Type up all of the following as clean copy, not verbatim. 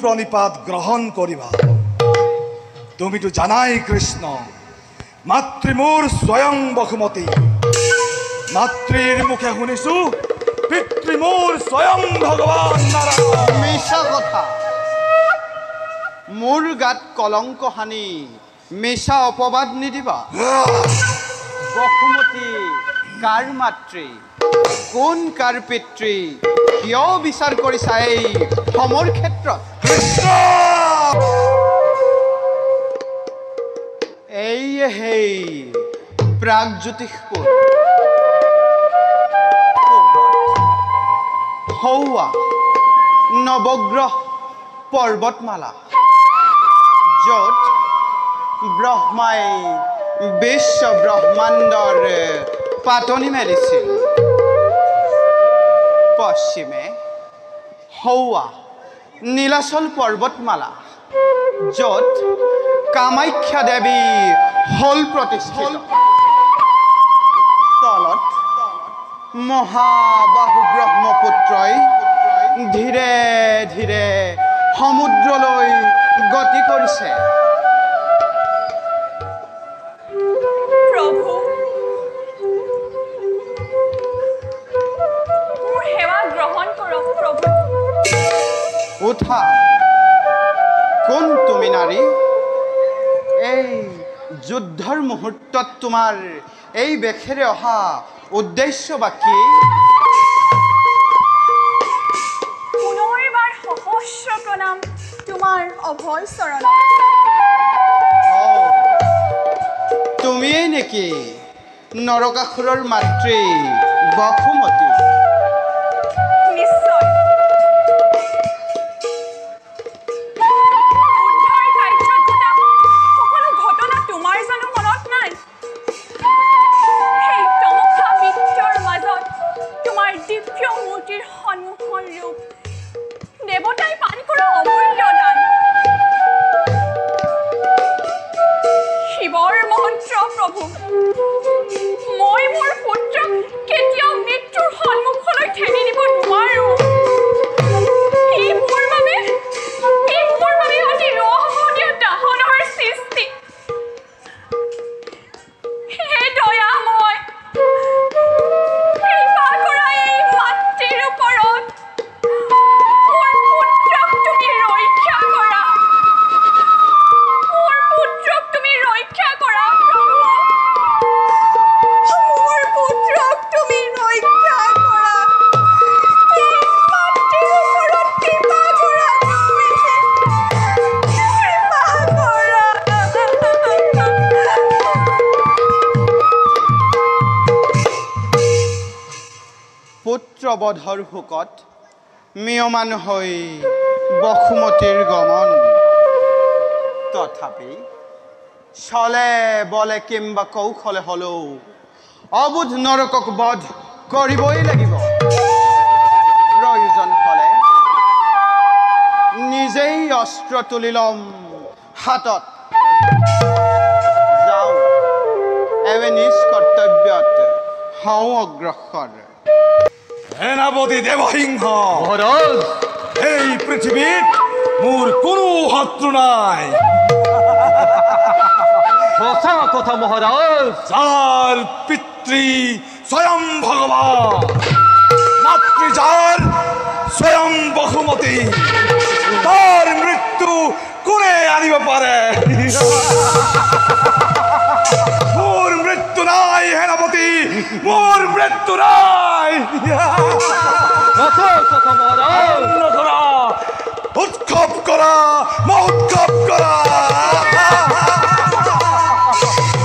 প্রণিপাত গ্রহণ করিবা। তুমি তো জানাই কৃষ্ণ, মাতৃমূর স্বয়ং বসুমতী। মাতৃর মুখে শুনিছো পিতৃমূর স্বয়ং ভগবান নারায়ণ। মিছা কথা। মোৰ গাত কলংক হানি মিছা অপবাদ নিদিবা। বসুমতী কাৰ মাতৃ, কোন কাৰ পিতৃ, কিয় বিচাৰ কৰিছা এই সমৰ ক্ষেত্ৰত? কৃষ্ণ এই হেই প্ৰাগজ্যোতিষপুৰ হৌৱা নৱগ্ৰহ পৰ্বতমালা, য'ত ব্ৰহ্মাই বিশ্ব ব্ৰহ্মাণ্ডৰ পাতনি মেলিছিল। পশ্চিমে হৌৱা নীলাচল পৰ্বতমালা, য'ত কামাখ্যা দেৱী হল প্ৰতিষ্ঠিত। তলত মহাবাহু ব্ৰহ্মপুত্ৰই ধীৰে ধীৰে সমুদ্ৰলৈ গতি কৰিছে। প্ৰভু, মোৰ সেৱা গ্ৰহণ কৰক প্ৰভু। উঠা। কোন তুমি নাৰী? এই যুদ্ধৰ মুহূৰ্তত তোমাৰ এই বেশেৰে অহা উদ্দেশ্য বা কি? পুনৰবাৰ সহস্ৰ প্ৰণাম তোমাৰ অভয় চৰণত। তুমিয়েই নেকি নৰকাসুৰৰ মাতৃ বসুমতী? নিশ্চয়। উদ্ধাৰ কাৰ্যত ঘটা সকলো ঘটনা তোমাৰ জানো মনত নাই? সেই তমসা বৃত্তৰ মাজত তোমাৰ দিব্য মূৰ্তিৰ সন্মুখৰ ৰূপ, দেৱতাই পান কৰা অমূল্য দান, শিৱৰ মন্ত্ৰ প্ৰভু। মই মোৰ পুত্ৰক কেতিয়াও মৃত্যুৰ সন্মুখলৈ ঠেলি দিব নোৱাৰো। ই মোৰ বাবে অতি ৰহস্যময় দাহনৰ সৃষ্টি। হে দয়াময়, কৃপা কৰা এই মাতৃৰ ওপৰত। মোৰ পুত্ৰক তুমি ৰক্ষা কৰা। মোৰ পুত্ৰক তুমি ৰক্ষা কৰা প্ৰভু। মোৰ পুত্ৰক তুমি ৰক্ষা কৰা। এই মাতৃৰ ওপৰত কৃপা কৰা তুমি। কৃপা কৰা। পুত্ৰবধৰ শোকত মিয়মান হৈ বসুমতীৰ গমন। তথাপি ছলে বলে কিম্বা কৌশলে হলেও অবুধ নৰকক বধ কৰিবই লাগিব। প্ৰয়োজন হলে নিজেই অস্ত্ৰ তুলি ল'ম হাতত। যাওঁ, এৱে নিজ কৰ্তব্যত হওঁ অগ্ৰসৰ। সেনাপতি দেৱসিংহ, মহাৰাজ, এই পৃথিৱীত মোৰ কোনো শত্ৰু নাই। সঁচা কথা মহাৰাজ। যাৰ পিতৃ স্বয়ং ভগৱান, মাতৃ যাৰ স্বয়ং বসুমতী, তাৰ মৃত্যু কোনে আনিব পাৰে? মোৰ মৃত্যু নাই সেনাপতি, মোৰ মৃত্যু নাই। সঁচা কথা মহাৰাজ। নকৰা, উৎসৱ কৰা, মহোৎসৱ কৰা।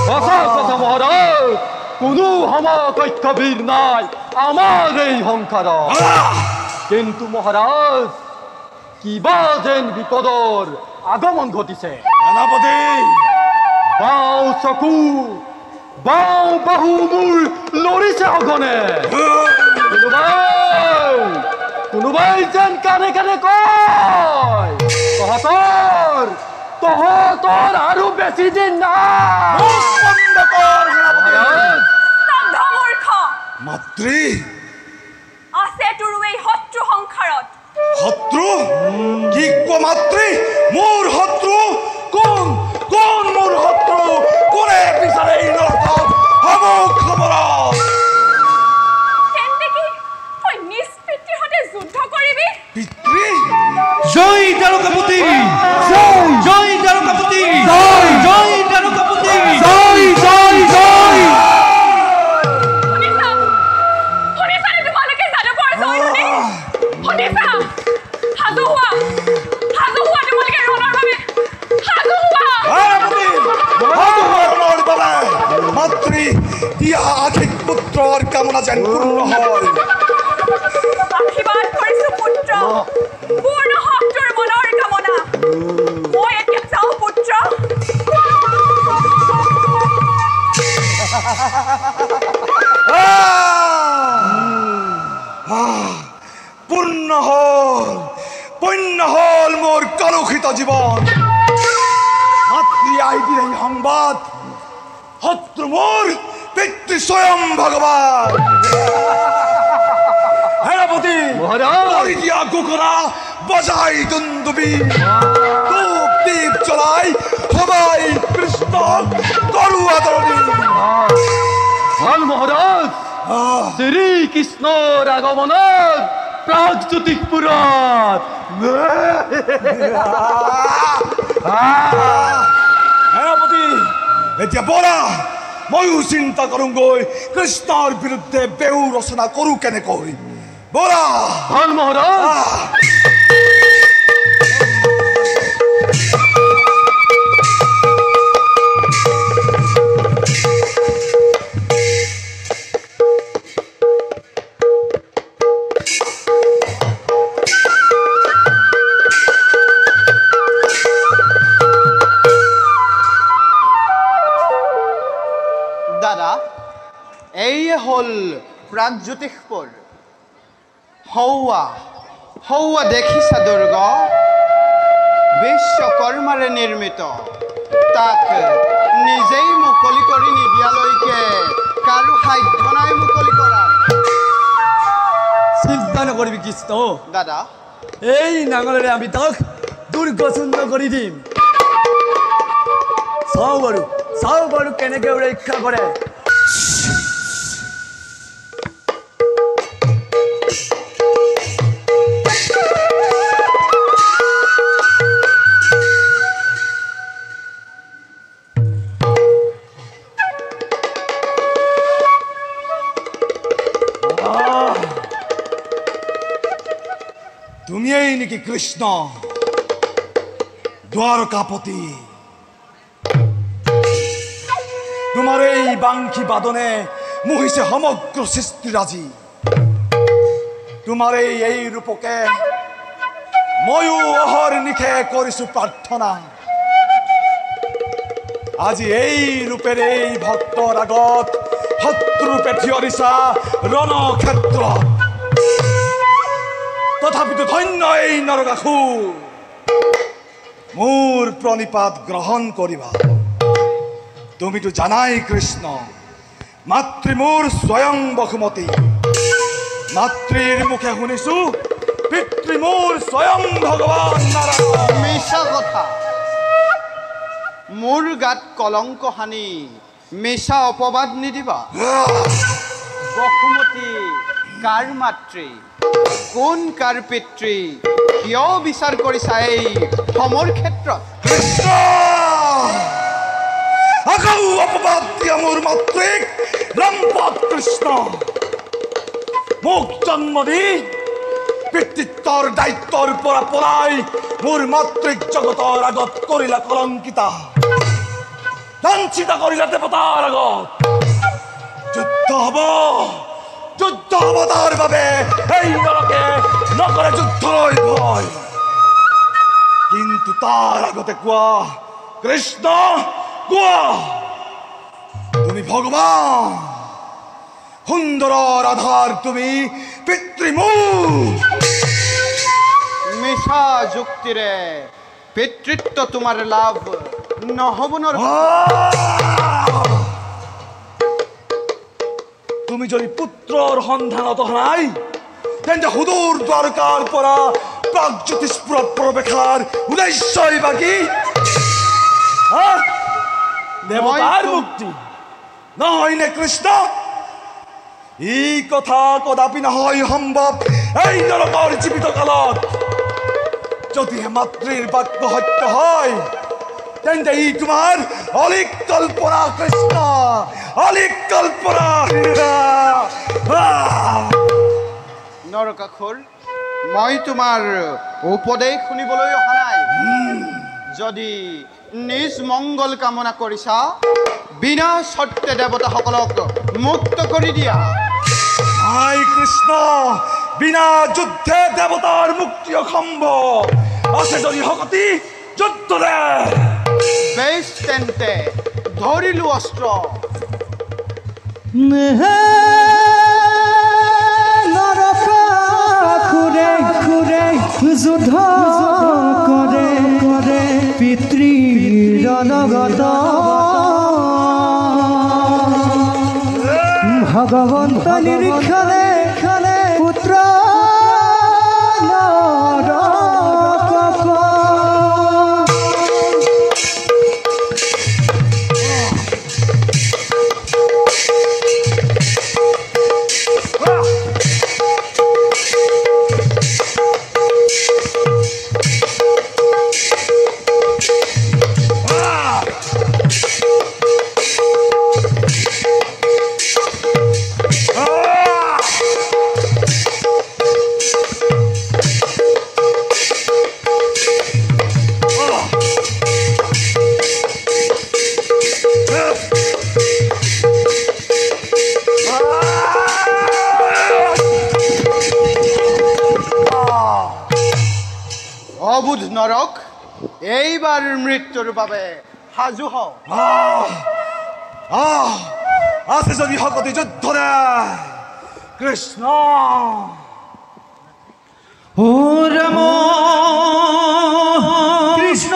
সঁচা কথা মহাৰাজ। কোনো সমকক্ষ বীৰ নাই আমাৰ এই সংসাৰত। কিন্তু মহাৰাজ, কিবা যেন বিপদৰ আগমন ঘটিছে। সেনাপতি, বাওঁ চকু, বাওঁ বাহু মোৰ লৰিছে সঘনে। কোনোবাই যেন কানে কানে কয়, তহঁতৰ আৰু বেছি দিন নাই। মুখ বন্ধ কৰ সেনাপতি। স্তব্ধ মূৰ্খ। মাতৃ, আছে তোৰো এই শত্ৰু সংসাৰত। শত্ৰু কি কোৱা মাতৃ মোৰ শত্ৰু কোন কোন মোৰ শত্ৰু কোনে বিচাৰে এই নৰকত সমুখ সমৰত তেন্তে কি তই নিজ পিতৃৰ সৈতে যুদ্ধ কৰিবি পিতৃ জয় দ্বাৰকাপতি জয় জয় দ্বাৰকাপতি জয় জয় দ্বাৰকাপতি জয় জয় জয় শুনিছানে তোমালোকে যাদৱৰ জয়ধ্বনি শুনিছা সাজু হোৱা তোমালোকে ৰণৰ বাবে সাজু হোৱা মাতৃ দিয়া আশিক পুত্ৰৰ কামনা যেন পূৰ্ণ হয় আশীৰ্বাদ কৰিছো পুত্ৰ পূৰ্ণ হওক তোৰ মনৰ কামনা মই এতিয়া যাওঁ পুত্ৰ পূৰ্ণ হল মোৰ কলুষিত জীৱন মাতৃ আহি দিলে এই সংবাদ শত্ৰু মোৰ পিতৃ স্বয়ং ভগৱান সেনাপতি কৰি দিয়া কুকুৰা বজাই দুন্দুবি ধূপ দীপ জ্বলাই সবাই কৃষ্ণক কৰো আদৰণি ভাল মহাৰাজ শ্ৰীকৃষ্ণৰ আগমনত প্ৰাগজ্যোতিষপুৰত সেনাপতি এতিয়া বৰা ময়ো চিন্তা কৰোঁগৈ কৃষ্ণৰ বিৰুদ্ধে বেউ ৰচনা কৰোঁ কেনেকৈ বৰা ভাল মহাৰাজ দাদা এই হল প্ৰাগজ্যোতিষপুৰ হৌৱা দেখিছা দুৰ্গ বিশ্বকৰ্মাৰে নিৰ্মিত তাক নিজেই মুকলি কৰি নিদিয়ালৈকে কাৰো সাধ্য নাই মুকলি কৰা চিন্তা নকৰিবি কৃষ্ণ দাদা এই নাঙলেৰে আমি তাক দুৰ্গচূন্য কৰি দিম চাওঁ বাৰু কেনেকৈ ৰক্ষা কৰে তুমিয়েই নেকি কৃষ্ণ দ্বাৰকাপতি তোমাৰ এই বাংশী বাদনে মোহিছে সমগ্ৰ সৃষ্টিৰাজি তোমাৰ এই ৰূপকে ময়ো অহৰ্নিশে কৰিছো প্ৰাৰ্থনা আজি এই ৰূপেৰে এই ভক্তৰ আগত শত্ৰুৰূপে থিয় দিছা ৰণক্ষেত্ৰত তথাপিতো ধন্য এই নৰকাসুৰ মোৰ প্ৰণিপাত গ্ৰহণ কৰিবা তুমিতো জানাই কৃষ্ণ মাতৃ মোৰ স্বয়ং বসুমতী মাতৃৰ মুখে শুনিছো পিতৃ মোৰ স্বয়ং ভগৱান নাৰায়ণ মিছা কথা মোৰ গাত কলংক সানি মিছা অপবাদ নিদিবা বসুমতী কাৰ মাতৃ কোন কাৰ পিতৃ কিয় বিচাৰ কৰিছা এই সমৰ ক্ষেত্ৰত কৃষ্ণ আকৌ অপবাদ দিয়া মোৰ মাতৃক লম্পট কৃষ্ণ মোক জন্ম দি পিতৃত্বৰ দায়িত্বৰ পৰা পলাই মোৰ মাতৃক জগতৰ আগত কৰিলা কলংকিতা লাঞ্ছিত কৰিলা দেৱতাৰ আগত যুদ্ধ হব তাৰ বাবে এই নৰকে নকৰে যুদ্ধলৈ ভয় কিন্তু তাৰ আগতে কোৱা কৃষ্ণ কোৱা তুমি ভগৱান সুন্দৰৰ আধাৰ তুমি পিতৃমূল মিছা যুক্তিৰে পিতৃত্ব তোমাৰ লাভ নহ'ব তুমি যদি পুত্ৰৰ সন্ধানত অহা নাই তেন্তে সুদূৰ দ্বাৰকাৰ পৰা প্ৰাগজ্যোতিষপুৰত প্ৰৱেশাৰ উদ্দেশ্যই বাকী দেৱতাৰ মুক্তি নহয় নে কৃষ্ণ? এই কথা কদাপি নহয় সম্ভৱ এই নৰকৰ জীৱিত কালত। যদিহে মাতৃৰ বাক্য সত্য হয় তেন্তে ই তোমাৰ অলিক কল্পনা কৃষ্ণ, অলিক কল্পনা। নৰকাসুৰ, মই তোমাৰ উপদেশ শুনিবলৈ অহা নাই। যদি নিজ মংগল কামনা কৰিছা বিনা চৰ্তে দেৱতাসকলক মুক্ত কৰি দিয়া। আই কৃষ্ণ, বিনা যুদ্ধে দেৱতাৰ মুক্তি অসম্ভৱ। আছে যদি শক্তি যুদ্ধ দে। বেশ তেন্তে ধৰিলো অস্ত্ৰ। নৰকাসুৰে যুদ্ধ কৰে পিতৃৰ লগত ভগৱন্ত নিৰীক্ষণে পুত্ৰ অবুধ নৰক, এইবাৰ মৃত্যুৰ বাবে সাজু হও। আছে যদি শক্তি যুদ্ধ দে কৃষ্ণ। ও রাম কৃষ্ণ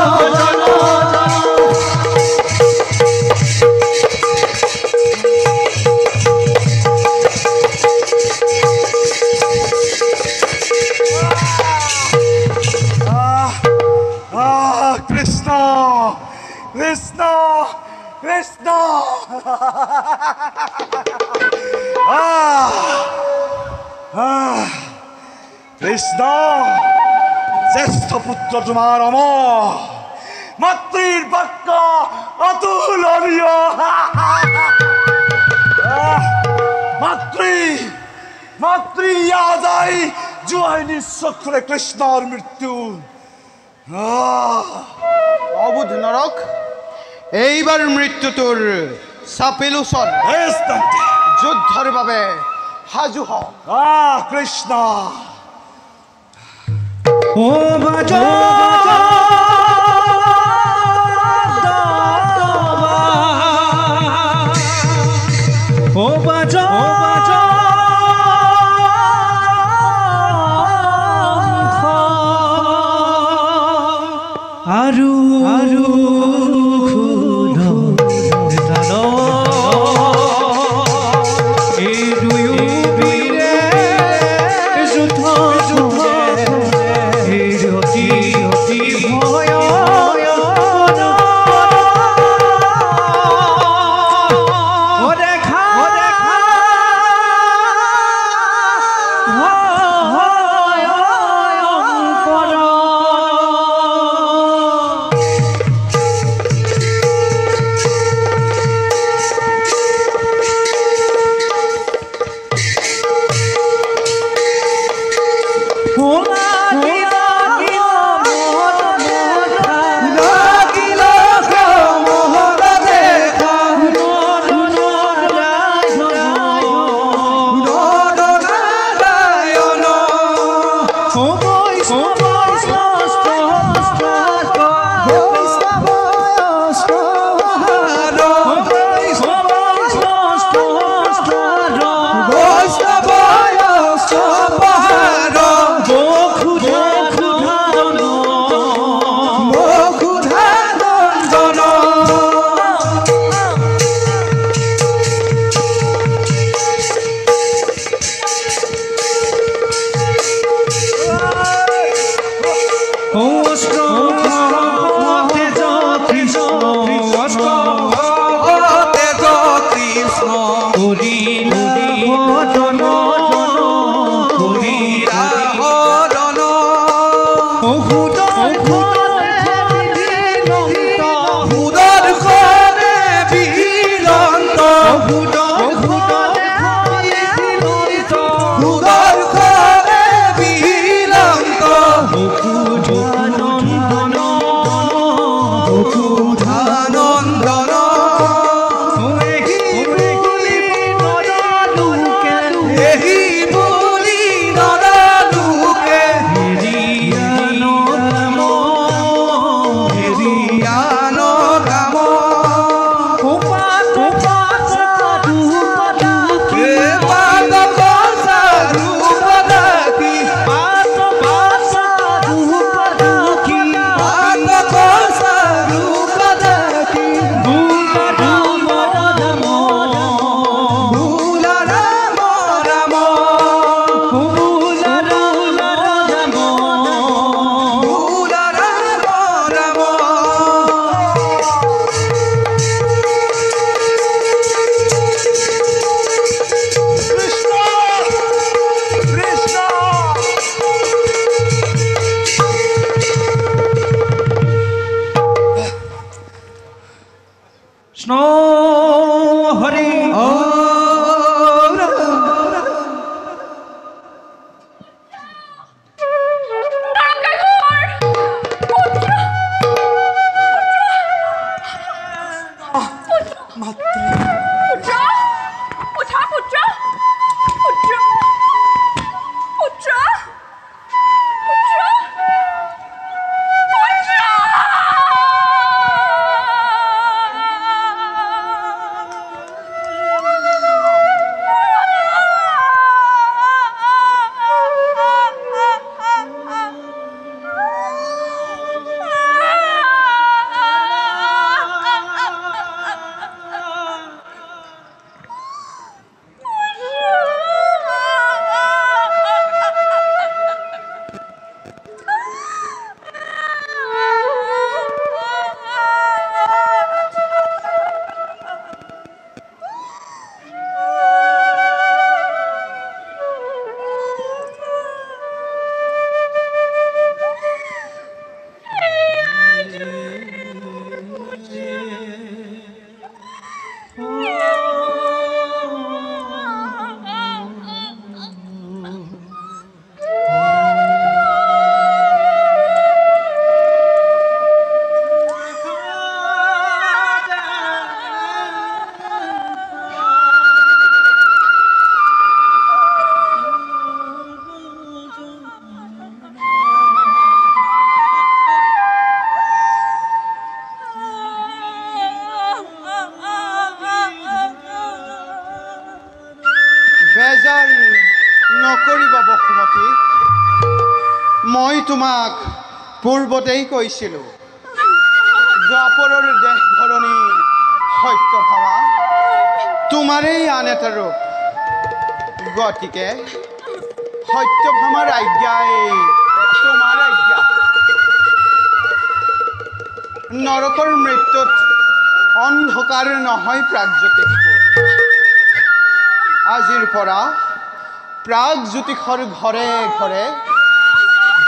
Oh কৃষ্ণ কৃষ্ণ কৃষ্ণ জ্যেষ্ঠ পুত্র তোমার অমর মাতৃর বাক্য অতুলনীয় মাতৃ আজাই জুয়াই নিঃস্বক্ষরে কৃষ্ণর মৃত্যু অবুধ নরক এইবাৰ মৃত্যুটোৰ চাপিলোচন যুদ্ধৰ বাবে সাজু হ কৃষ্ণ ও বাজ ও বাজ আৰু বেজাৰ নকৰিব বসুমতী। মই তোমাক পূৰ্বতেই কৈছিলোঁ, দ্বাপৰৰ দেশ ধৰণী সত্যভামা তোমাৰেই আন এটা ৰূপ। গতিকে সত্যভামাৰ আজ্ঞাই তোমাৰ আজ্ঞা। নৰকৰ মৃত্যুত অন্ধকাৰ নহয় প্ৰাগজ্যোতিষপুৰ। আজিৰ পৰা প্ৰাগজ্যোতিষৰ ঘৰে ঘৰে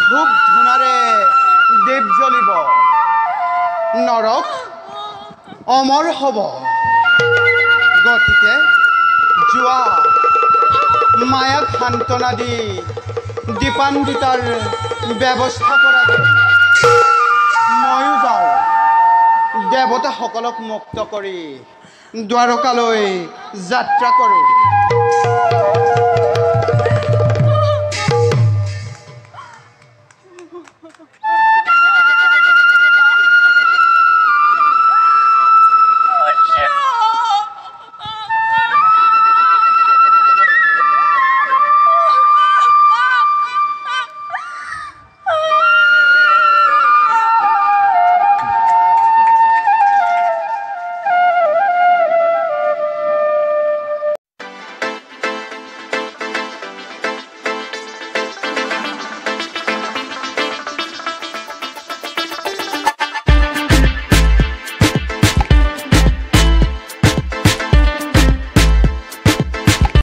ধূপ ধূনাৰে দেৱ জ্বলিব। নৰক অমৰ হ'ব। গতিকে যোৱা, মায়াক সান্তনা দি দীপান্বিতাৰ ব্যৱস্থা কৰাব। ময়ো যাওঁ, দেৱতাসকলক মুক্ত কৰি দ্বাৰকালৈ যাত্ৰা কৰোঁ।